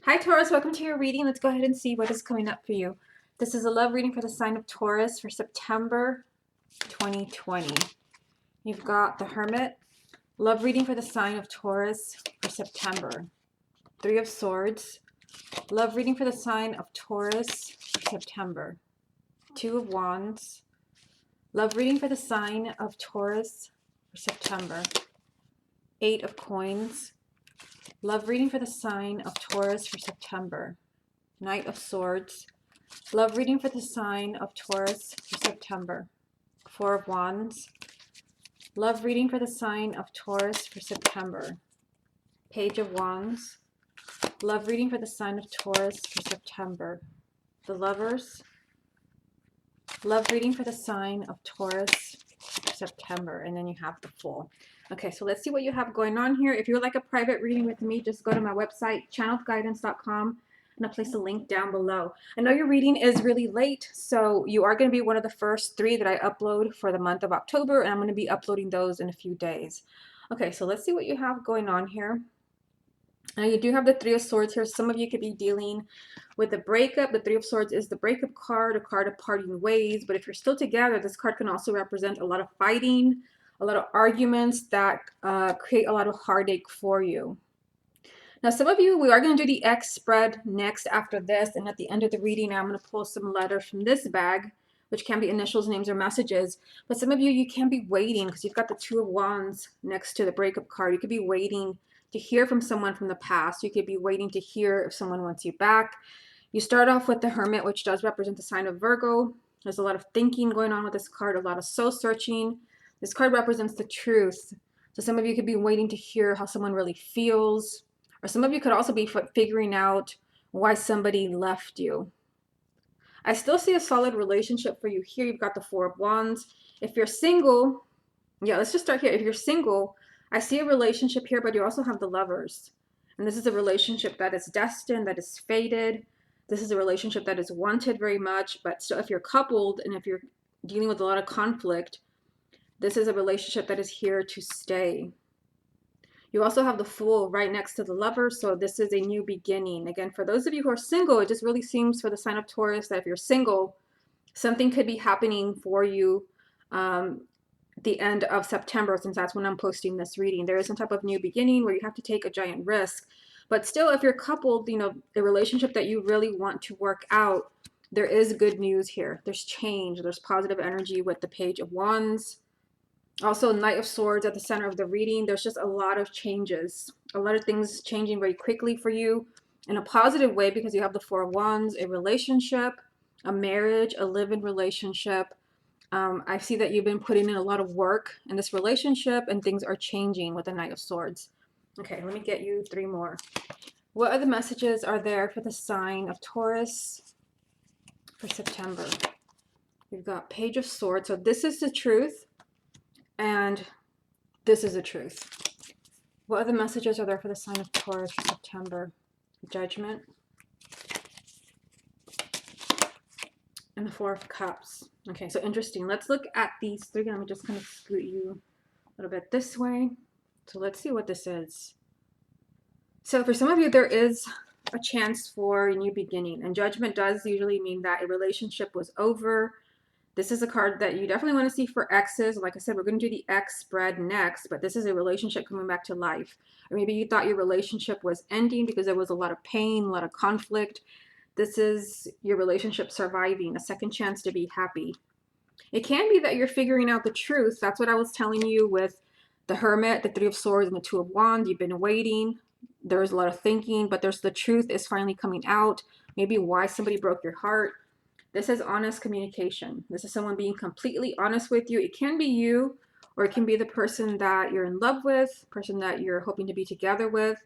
Hi Taurus, welcome to your reading. Let's go ahead and see what is coming up for you. This is a love reading for the sign of Taurus for September 2020. You've got the Hermit. Love reading for the sign of Taurus for September. Three of Swords. Love reading for the sign of Taurus for September. Two of Wands. Love reading for the sign of Taurus for September. Eight of Coins. Love reading for the sign of Taurus for September. Knight of Swords. Love reading for the sign of Taurus for September. Four of Wands. Love reading for the sign of Taurus for September. Page of Wands. Love reading for the sign of Taurus for September. The Lovers. Love reading for the sign of Taurus for September. And then you have the Fool. Okay, so let's see what you have going on here. If you would like a private reading with me, just go to my website, channelguidance.com, and I'll place a link down below. I know your reading is really late, so you are going to be one of the first 3 that I upload for the month of October, and I'm going to be uploading those in a few days. Okay, so let's see what you have going on here. Now you do have the Three of Swords here. Some of you could be dealing with a breakup. The Three of Swords is the breakup card, a card of parting ways. But if you're still together, this card can also represent a lot of fighting, a lot of arguments that create a lot of heartache for you. Now, some of you, we are going to do the X spread next after this. And at the end of the reading, I'm going to pull some letters from this bag, which can be initials, names, or messages. But some of you, you can be waiting because you've got the Two of Wands next to the breakup card. You could be waiting to hear from someone from the past. You could be waiting to hear if someone wants you back. You start off with the Hermit, which does represent the sign of Virgo. There's a lot of thinking going on with this card, a lot of soul searching. This card represents the truth. So some of you could be waiting to hear how someone really feels. Or some of you could also be figuring out why somebody left you. I still see a solid relationship for you here. You've got the Four of Wands. If you're single, yeah, let's just start here. If you're single, I see a relationship here, but you also have the Lovers. And this is a relationship that is destined, that is fated. This is a relationship that is wanted very much. But still, if you're coupled and if you're dealing with a lot of conflict, this is a relationship that is here to stay. You also have the Fool right next to the Lover, so this is a new beginning. Again, for those of you who are single, it just really seems for the sign of Taurus that if you're single, something could be happening for you the end of September, since that's when I'm posting this reading. There is some type of new beginning where you have to take a giant risk. But still, if you're coupled, you know, a relationship that you really want to work out, there is good news here. There's change. There's positive energy with the Page of Wands. Also, Knight of Swords at the center of the reading. There's just a lot of changes, a lot of things changing very quickly for you in a positive way because you have the Four of Wands, a relationship, a marriage, a live-in relationship. I see that you've been putting in a lot of work in this relationship and things are changing with the Knight of Swords. Okay, let me get you 3 more. What other messages are there for the sign of Taurus for September? We've got Page of Swords. So this is the truth. And this is the truth. What other messages are there for the sign of Taurus for September? Judgment. And the Four of Cups. Okay, so interesting. Let's look at these 3. I'm just going to scoot you a little bit this way. So let's see what this is. So for some of you, there is a chance for a new beginning. And Judgment does usually mean that a relationship was over. This is a card that you definitely want to see for exes. Like I said, we're going to do the X spread next, but this is a relationship coming back to life. Or maybe you thought your relationship was ending because there was a lot of pain, a lot of conflict. This is your relationship surviving, a second chance to be happy. It can be that you're figuring out the truth. That's what I was telling you with the Hermit, the Three of Swords, and the Two of Wands. You've been waiting. There's a lot of thinking, but the truth is finally coming out. Maybe why somebody broke your heart. This is honest communication. This is someone being completely honest with you. It can be you, or it can be the person that you're in love with, person that you're hoping to be together with.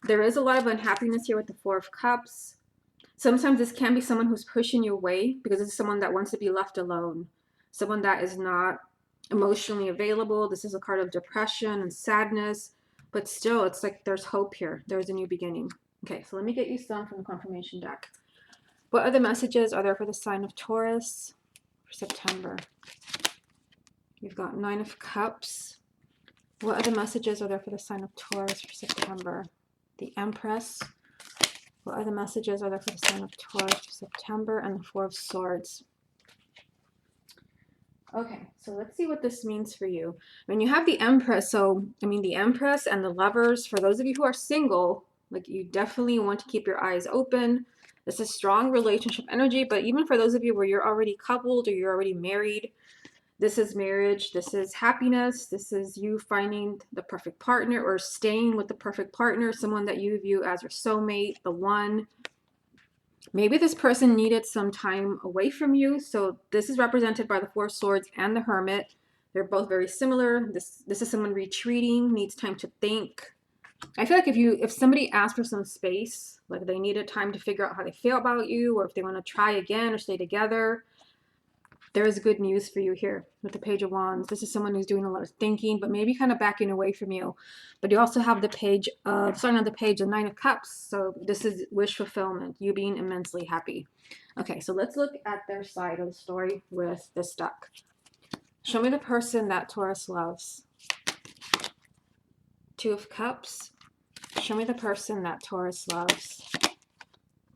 There is a lot of unhappiness here with the Four of Cups. Sometimes this can be someone who's pushing you away because this is someone that wants to be left alone, someone that is not emotionally available. This is a card of depression and sadness, but still, it's like there's hope here. There's a new beginning. Okay, so let me get you some from the confirmation deck. What other messages are there for the sign of Taurus for September? You've got 9 of Cups. What other messages are there for the sign of Taurus for September? The Empress. What other messages are there for the sign of Taurus for September? And the Four of Swords. Okay, so let's see what this means for you. When you have the Empress, so I mean the Empress and the Lovers, for those of you who are single, like you definitely want to keep your eyes open. This is strong relationship energy, but even for those of you where you're already coupled or you're already married, this is marriage, this is happiness, this is you finding the perfect partner or staying with the perfect partner, someone that you view as your soulmate, the one. Maybe this person needed some time away from you. So this is represented by the Four of Swords and the Hermit. They're both very similar. This is someone retreating, needs time to think. I feel like if somebody asked for some space, like they needed time to figure out how they feel about you, or if they want to try again or stay together, there is good news for you here with the Page of Wands. This is someone who's doing a lot of thinking, but maybe kind of backing away from you. But you also have the page of, starting on the page, the Nine of Cups. So this is wish fulfillment, you being immensely happy. Okay, so let's look at their side of the story with this deck. Show me the person that Taurus loves. Two of Cups. Show me the person that Taurus loves.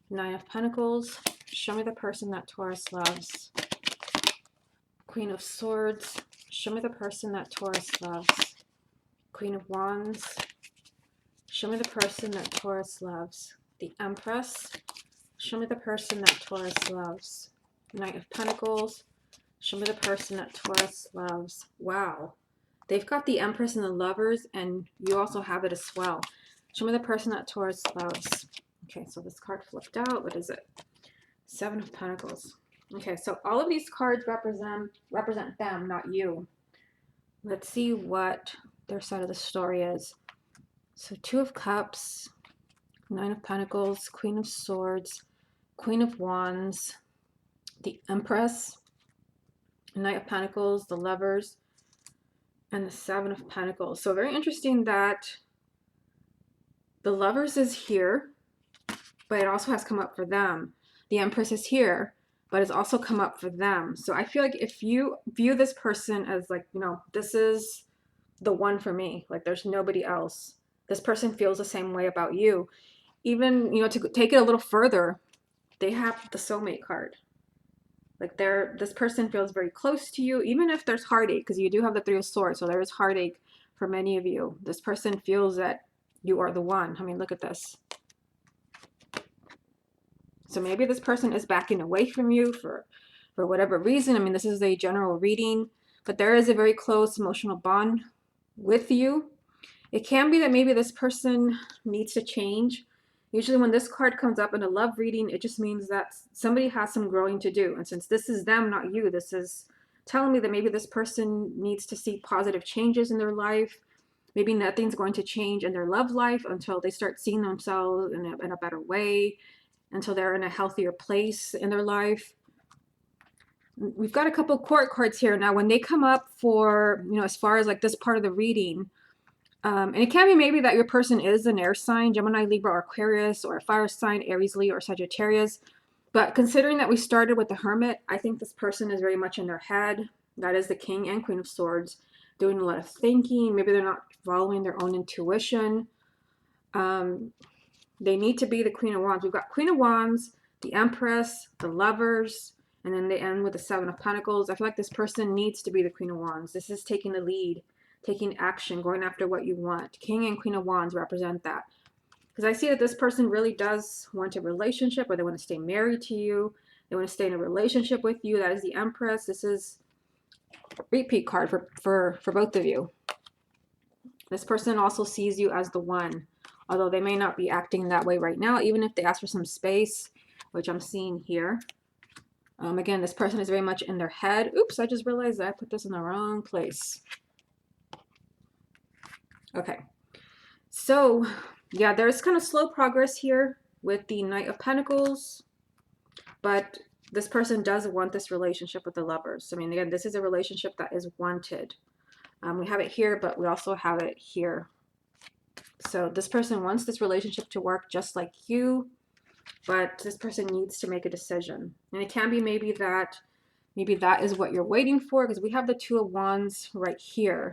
Nine of Pentacles. Show me the person that Taurus loves. Queen of Swords. Show me the person that Taurus loves. Queen of Wands. Show me the person that Taurus loves. The Empress. Show me the person that Taurus loves. Knight of Pentacles. Show me the person that Taurus loves. Wow. They've got the Empress and the Lovers, and you also have it as well. Show me the person that Taurus loves. Okay, so this card flipped out. What is it? Seven of Pentacles. Okay, so all of these cards represent them, not you. Let's see what their side of the story is. So Two of Cups, Nine of Pentacles, Queen of Swords, Queen of Wands, the Empress, Knight of Pentacles, the Lovers, and the Seven of Pentacles. So very interesting that the Lovers is here, but it also has come up for them. The Empress is here, but it's also come up for them. So I feel like if you view this person as like, you know, this is the one for me, like there's nobody else. This person feels the same way about you. Even, you know, to take it a little further, they have the soulmate card. Like this person feels very close to you, even if there's heartache, because you do have the Three of Swords, so there is heartache for many of you. This person feels that you are the one. I mean, look at this. So maybe this person is backing away from you for whatever reason. I mean, this is a general reading, but there is a very close emotional bond with you. It can be that maybe this person needs to change. Usually when this card comes up in a love reading, it just means that somebody has some growing to do. And since this is them, not you, this is telling me that maybe this person needs to see positive changes in their life. Maybe nothing's going to change in their love life until they start seeing themselves in a better way, until they're in a healthier place in their life. We've got a couple court cards here. Now, when they come up for, you know, as far as like this part of the reading, and it can be maybe that your person is an air sign, Gemini, Libra, or Aquarius, or a fire sign, Aries, Leo, or Sagittarius. But considering that we started with the Hermit, I think this person is very much in their head. That is the King and Queen of Swords, doing a lot of thinking. Maybe they're not following their own intuition. They need to be the Queen of Wands. We've got Queen of Wands, the Empress, the Lovers, and then they end with the Seven of Pentacles. I feel like this person needs to be the Queen of Wands. This is taking the lead, taking action, going after what you want. King and Queen of Wands represent that. Because I see that this person really does want a relationship, or they want to stay married to you. They want to stay in a relationship with you. That is the Empress. This is a repeat card for both of you. This person also sees you as the one, although they may not be acting that way right now, even if they ask for some space, which I'm seeing here. Again, this person is very much in their head. Oops, I just realized that I put this in the wrong place. Okay, so yeah, there's kind of slow progress here with the Knight of Pentacles, but this person does want this relationship with the Lovers. I mean, again, this is a relationship that is wanted. We have it here, but we also have it here. So this person wants this relationship to work just like you, but this person needs to make a decision. And it can be maybe that is what you're waiting for, because we have the Two of Wands right here.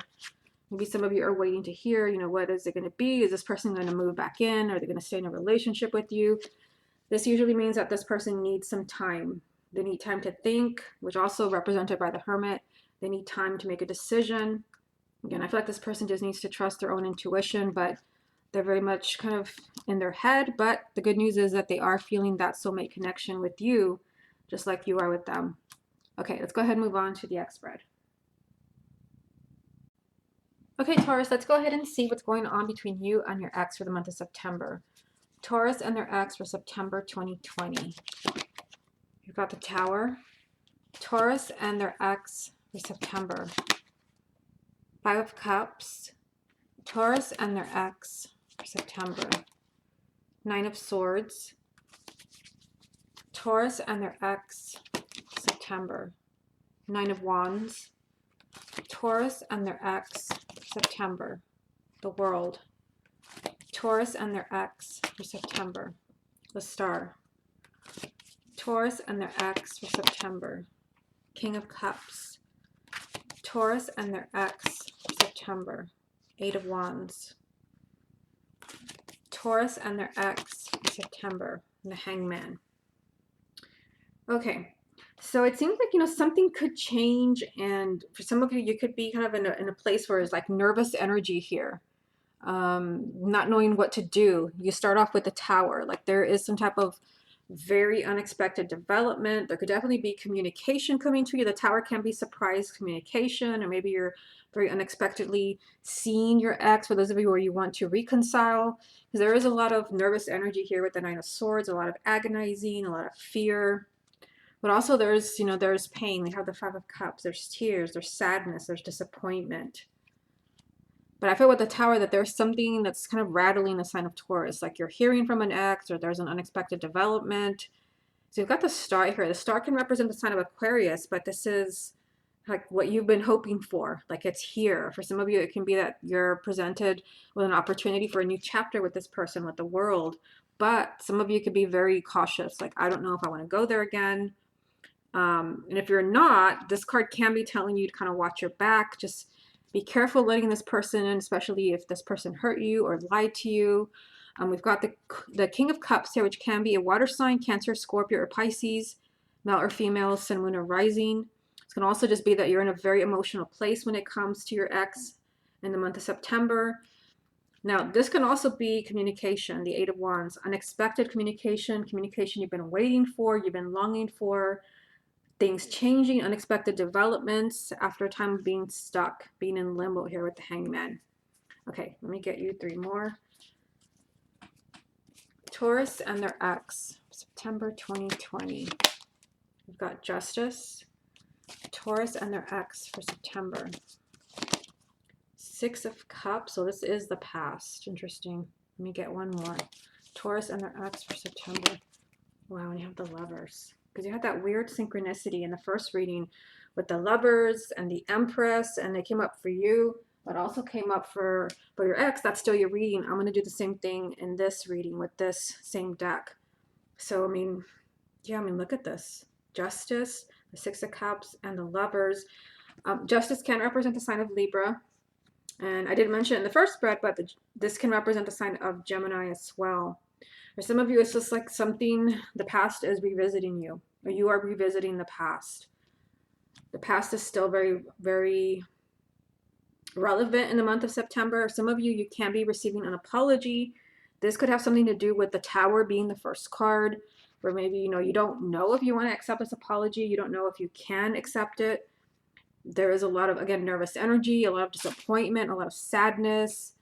Maybe some of you are waiting to hear, you know, what is it going to be? Is this person going to move back in? Are they going to stay in a relationship with you? This usually means that this person needs some time. They need time to think, which also represented by the Hermit. They need time to make a decision. Again, I feel like this person just needs to trust their own intuition, but they're very much kind of in their head. But the good news is that they are feeling that soulmate connection with you, just like you are with them. Okay, let's go ahead and move on to the X spread. Okay, Taurus, let's go ahead and see what's going on between you and your ex for the month of September. Taurus and their ex for September 2020. You've got the Tower. Taurus and their ex for September. Five of Cups. Taurus and their ex for September. Nine of Swords. Taurus and their ex for September. Nine of Wands. Taurus and their ex for September. The World. Taurus and their ex for September. The Star. Taurus and their ex for September. King of Cups. Taurus and their ex for September. Eight of Wands. Taurus and their ex for September. And the Hangman. Okay, so it seems like, something could change, and for some of you, you could be kind of in a place where it's like nervous energy here. Not knowing what to do. You start off with the Tower. Like there is some type of very unexpected development. There could definitely be communication coming to you. The Tower can be surprise communication, or maybe you're very unexpectedly seeing your ex, for those of you where you want to reconcile, because there is a lot of nervous energy here with the Nine of Swords, a lot of agonizing, a lot of fear. But also there's pain. We have the Five of Cups. There's tears, there's sadness, there's disappointment. But I feel with the Tower that there's something that's kind of rattling the sign of Taurus, like you're hearing from an ex, or there's an unexpected development. So you've got the Star here. The Star can represent the sign of Aquarius, but this is like what you've been hoping for. Like it's here. For some of you, it can be that you're presented with an opportunity for a new chapter with this person, with the World. But some of you could be very cautious. Like, I don't know if I want to go there again. And if you're not, this card can be telling you to kind of watch your back. Just be careful letting this person in, especially if this person hurt you or lied to you. We've got the King of Cups here, which can be a water sign, Cancer, Scorpio, or Pisces, male or female, sun, moon, or rising. It can also just be that you're in a very emotional place when it comes to your ex in the month of September. Now, this can also be communication, the Eight of Wands, unexpected communication, communication you've been waiting for, you've been longing for, things changing, unexpected developments after a time of being stuck, being in limbo here with the Hangman. Okay, let me get you three more. Taurus and their ex, September 2020. We've got Justice. Taurus and their ex for September. Six of Cups. So this is the past. Interesting. Let me get one more. Taurus and their ex for September. Wow, and you have the Lovers. Because you had that weird synchronicity in the first reading with the Lovers and the Empress, and they came up for you, but also came up for your ex. That's still your reading. I'm going to do the same thing in this reading with this same deck. So, look at this. Justice, the Six of Cups, and the Lovers. Justice can represent the sign of Libra. And I didn't mention it in the first spread, but this can represent the sign of Gemini as well. For some of you, it's just like something, the past is revisiting you, or you are revisiting the past. The past is still very, very relevant in the month of September. Some of you, you can be receiving an apology. This could have something to do with the Tower being the first card, where maybe, you don't know if you want to accept this apology. You don't know if you can accept it. There is a lot of, again, nervous energy, a lot of disappointment, a lot of sadness.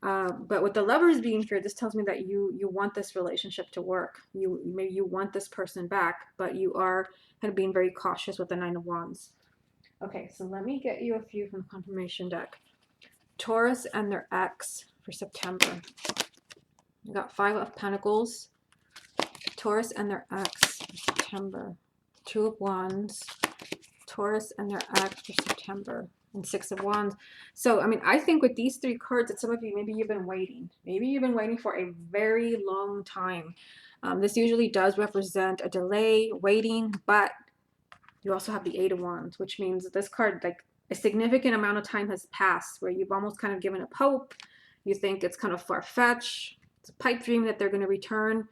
But with the Lovers being here, this tells me that you want this relationship to work. Maybe you want this person back, but you are kind of being very cautious with the Nine of Wands. Okay, so let me get you a few from the confirmation deck. Taurus and their ex for September. We got Five of Pentacles. Taurus and their ex for September. Two of Wands. Taurus and their ex for September. And Six of Wands. So, I think with these three cards, that some of you, maybe you've been waiting. Maybe you've been waiting for a very long time. This usually does represent a delay, waiting, but you also have the Eight of Wands, which means that this card, like a significant amount of time has passed where you've almost kind of given up hope. You think it's kind of far-fetched. It's a pipe dream that they're going to return.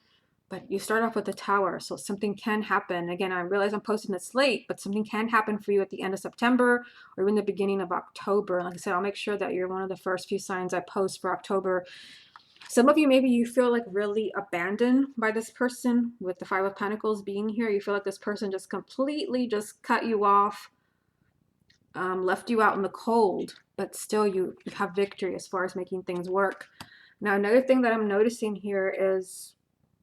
but you start off with the Tower, so something can happen. Again, I realize I'm posting this late, but something can happen for you at the end of September or even the beginning of October. Like I said, I'll make sure that you're one of the first few signs I post for October. Some of you, maybe you feel like really abandoned by this person with the Five of Pentacles being here. You feel like this person just completely just cut you off, left you out in the cold, but still you have victory as far as making things work. Now, another thing that I'm noticing here is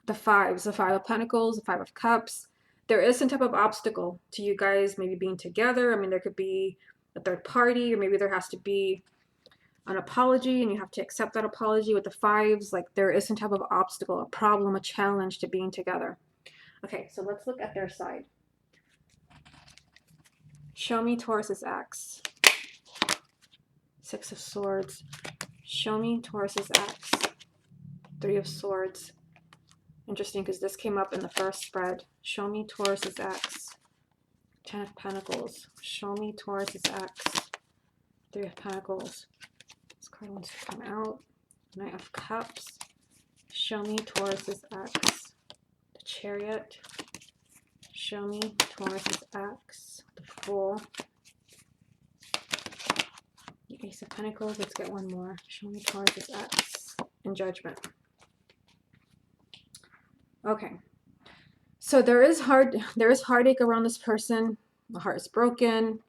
the fives, the Five of Pentacles, the Five of Cups. There is some type of obstacle to you guys maybe being together. I mean, there could be a third party, or maybe there has to be an apology and you have to accept that apology. With the fives, like there is some type of obstacle, a problem, a challenge to being together. Okay, so let's look at their side. Show me Taurus's ex. Six of Swords. Show me Taurus's ex. Three of Swords. Interesting, because this came up in the first spread. Show me Taurus's ex. Ten of Pentacles. Show me Taurus's ex. Three of Pentacles. This card wants to come out. Knight of Cups. Show me Taurus's ex. The Chariot. Show me Taurus's ex. The Fool. The Ace of Pentacles. Let's get one more. Show me Taurus's ex. And Judgment. Okay. So there is heartache around this person. The heart is broken.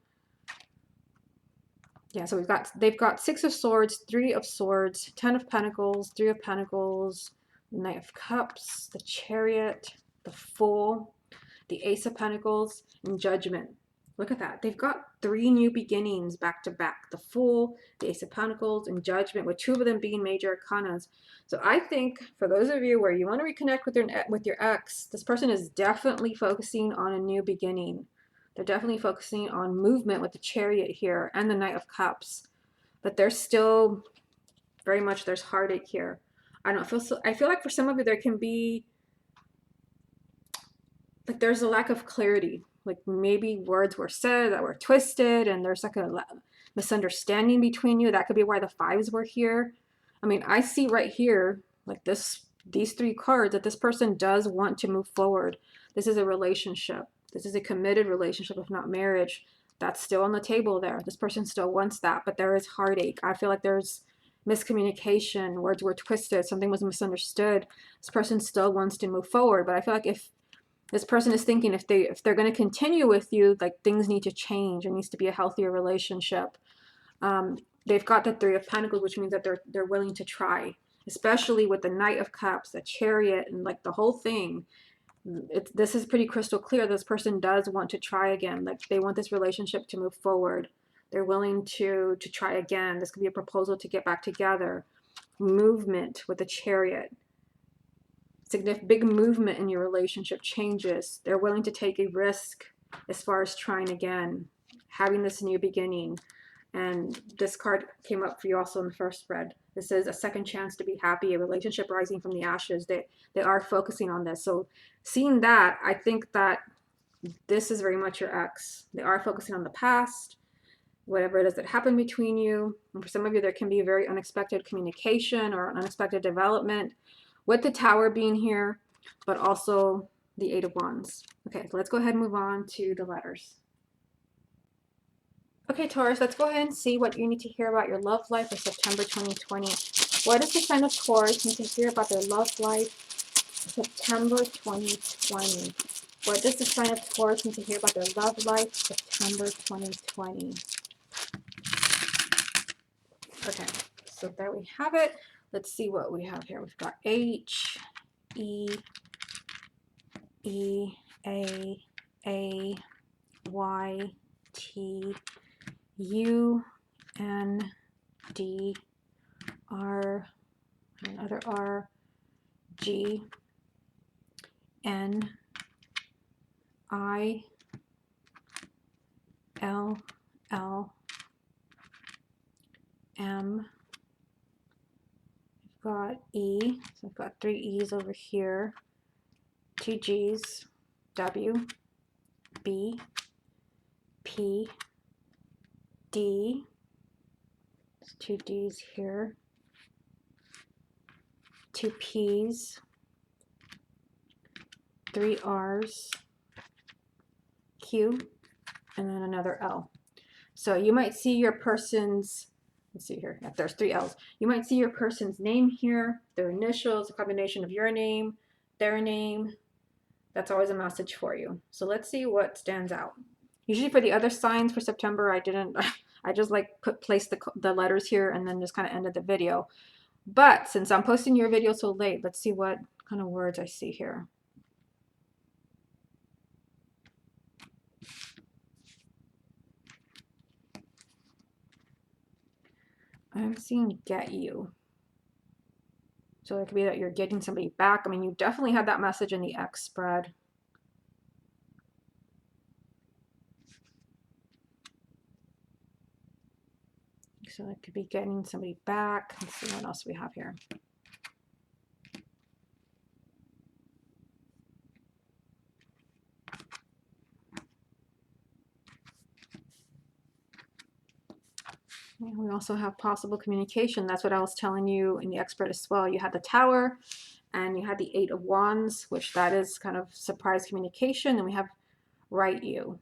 Yeah, so they've got Six of Swords, Three of Swords, Ten of Pentacles, Three of Pentacles, Knight of Cups, the Chariot, the Fool, the Ace of Pentacles, and Judgment. Look at that. They've got three new beginnings back to back. The Fool, the Ace of Pentacles, and Judgment, with two of them being major arcanas. So I think for those of you where you want to reconnect with your ex, this person is definitely focusing on a new beginning. They're definitely focusing on movement with the Chariot here and the Knight of Cups. But there's still very much, there's heartache here. I feel like for some of you there can be, like there's a lack of clarity. Like maybe words were said that were twisted and there's like a misunderstanding between you. That could be why the fives were here. I mean, I see right here, like these three cards, that this person does want to move forward. This is a relationship. This is a committed relationship, if not marriage. That's still on the table there. This person still wants that, but there is heartache. I feel like there's miscommunication, words were twisted, something was misunderstood. This person still wants to move forward, but I feel like if this person is thinking if they're going to continue with you, like things need to change. It needs to be a healthier relationship. They've got the Three of Pentacles, which means that they're willing to try, especially with the Knight of Cups, the Chariot, and like the whole thing. This is pretty crystal clear. This person does want to try again. Like they want this relationship to move forward. They're willing to try again. This could be a proposal to get back together. Movement with the Chariot. Significant big movement in your relationship, changes. They're willing to take a risk as far as trying again, having this new beginning. And this card came up for you also in the first spread. This is a second chance to be happy, a relationship rising from the ashes. They are focusing on this. So seeing that, I think that this is very much your ex. They are focusing on the past, whatever it is that happened between you. And for some of you, there can be a very unexpected communication or an unexpected development with the Tower being here, but also the Eight of Wands. Okay, so let's go ahead and move on to the letters. Okay, Taurus, let's go ahead and see what you need to hear about your love life for September 2020. What does the sign of Taurus need to hear about their love life for September 2020? What does the sign of Taurus need to hear about their love life for September 2020? Okay, so there we have it. Let's see what we have here. We've got H, E, E, A, Y, T, U, N, D, R, another R, G, N, I, L, L, M. We've got E, so I've got three E's over here, two G's, W, B, P, D, there's two D's here, two P's, 3 R's, Q, and then another L. So you might see your person's, let's see here, if there's 3 L's. You might see your person's name here, their initials, a combination of your name, their name. That's always a message for you. So let's see what stands out. Usually for the other signs for September, I didn't, I just like placed the letters here and then just kind of ended the video. But since I'm posting your video so late, let's see what kind of words I see here. I'm seeing get you. So it could be that you're getting somebody back. I mean, you definitely had that message in the X spread. So it could be getting somebody back. Let's see what else we have here. And we also have possible communication. That's what I was telling you in the X spread as well. You had the Tower and you had the 8 of Wands, which that is kind of surprise communication. And we have right you.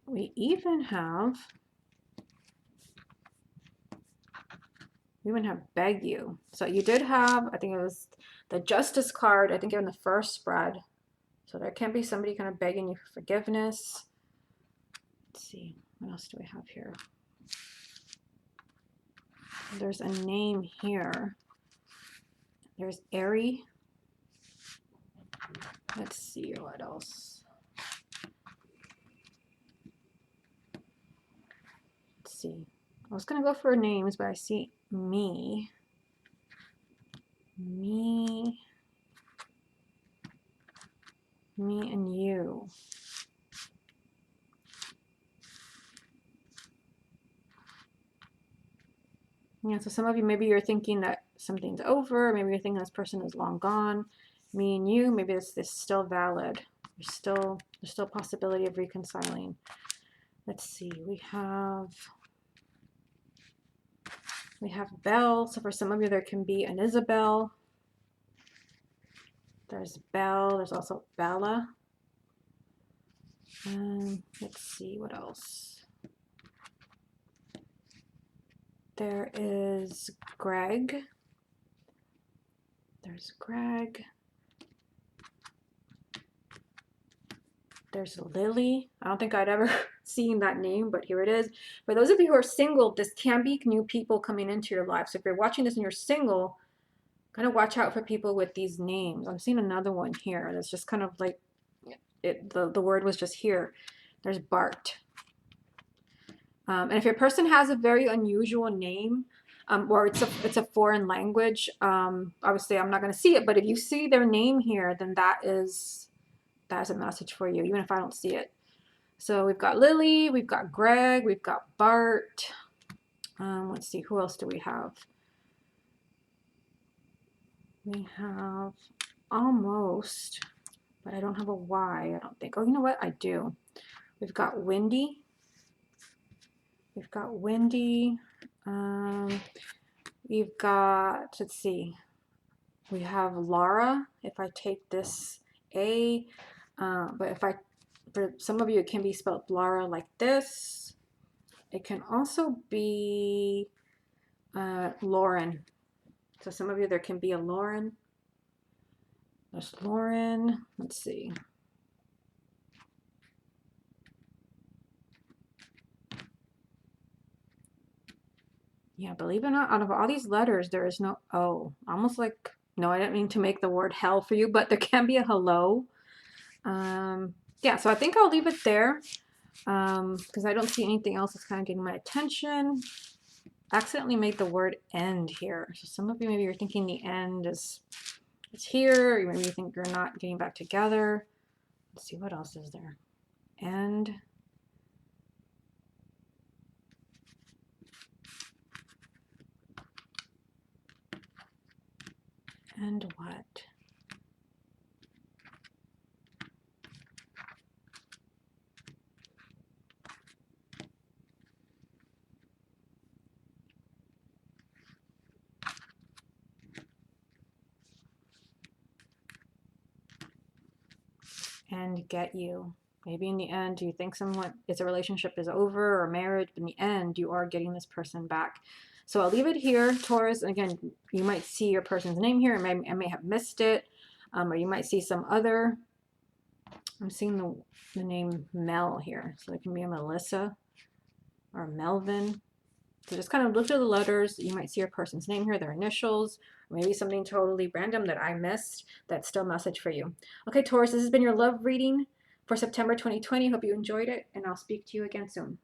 We even have beg you. So you did have, I think it was the Justice card, I think in the first spread. So there can be somebody kind of begging you for forgiveness. Let's see, what else do we have here? There's a name here. There's Airy. Let's see what else. Let's see. I was gonna go for names, but I see me. Me and you. Yeah, so some of you, maybe you're thinking that something's over. Maybe you're thinking this person is long gone. Me and you, maybe this is still valid. There's still a possibility of reconciling. Let's see, we have Belle. So for some of you, there can be an Isabel. There's Belle. There's also Bella. Let's see what else. There is Greg. There's Greg. There's Lily. I don't think I'd ever seen that name, but here it is. For those of you who are single, this can be new people coming into your life. So if you're watching this and you're single, kind of watch out for people with these names. I'm seeing another one here that's just kind of like the word was just here. There's Bart. And if your person has a very unusual name, or it's a foreign language, obviously I'm not going to see it, but if you see their name here, then that is a message for you, even if I don't see it. So we've got Lily, we've got Greg, we've got Bart. Let's see, who else do we have? We have almost, but I don't have a Y, I don't think. Oh, you know what? I do. We've got Wendy. We've got Wendy. We've got, let's see, we have Laura. If I take this A, but if I, for some of you, it can be spelled Laura like this. It can also be Lauren. So some of you, there can be a Lauren. There's Lauren. Let's see. Yeah, believe it or not, out of all these letters, there is no O. Almost like, no, I didn't mean to make the word hell for you, but there can be a hello. Yeah, so I think I'll leave it there because I don't see anything else that's kind of getting my attention. I accidentally made the word end here. So some of you, maybe you're thinking the end is here. Or maybe you think you're not getting back together. Let's see, what else is there? End. And what? get you. Maybe in the end, you think it's a relationship is over or marriage, but in the end, you are getting this person back. So I'll leave it here, Taurus. And again, you might see your person's name here. I may have missed it. Or you might see some other. I'm seeing the name Mel here. So it can be a Melissa or Melvin. So just kind of look at the letters. You might see your person's name here, their initials, or maybe something totally random that I missed that's still a message for you. Okay, Taurus, this has been your love reading for September 2020. Hope you enjoyed it, and I'll speak to you again soon.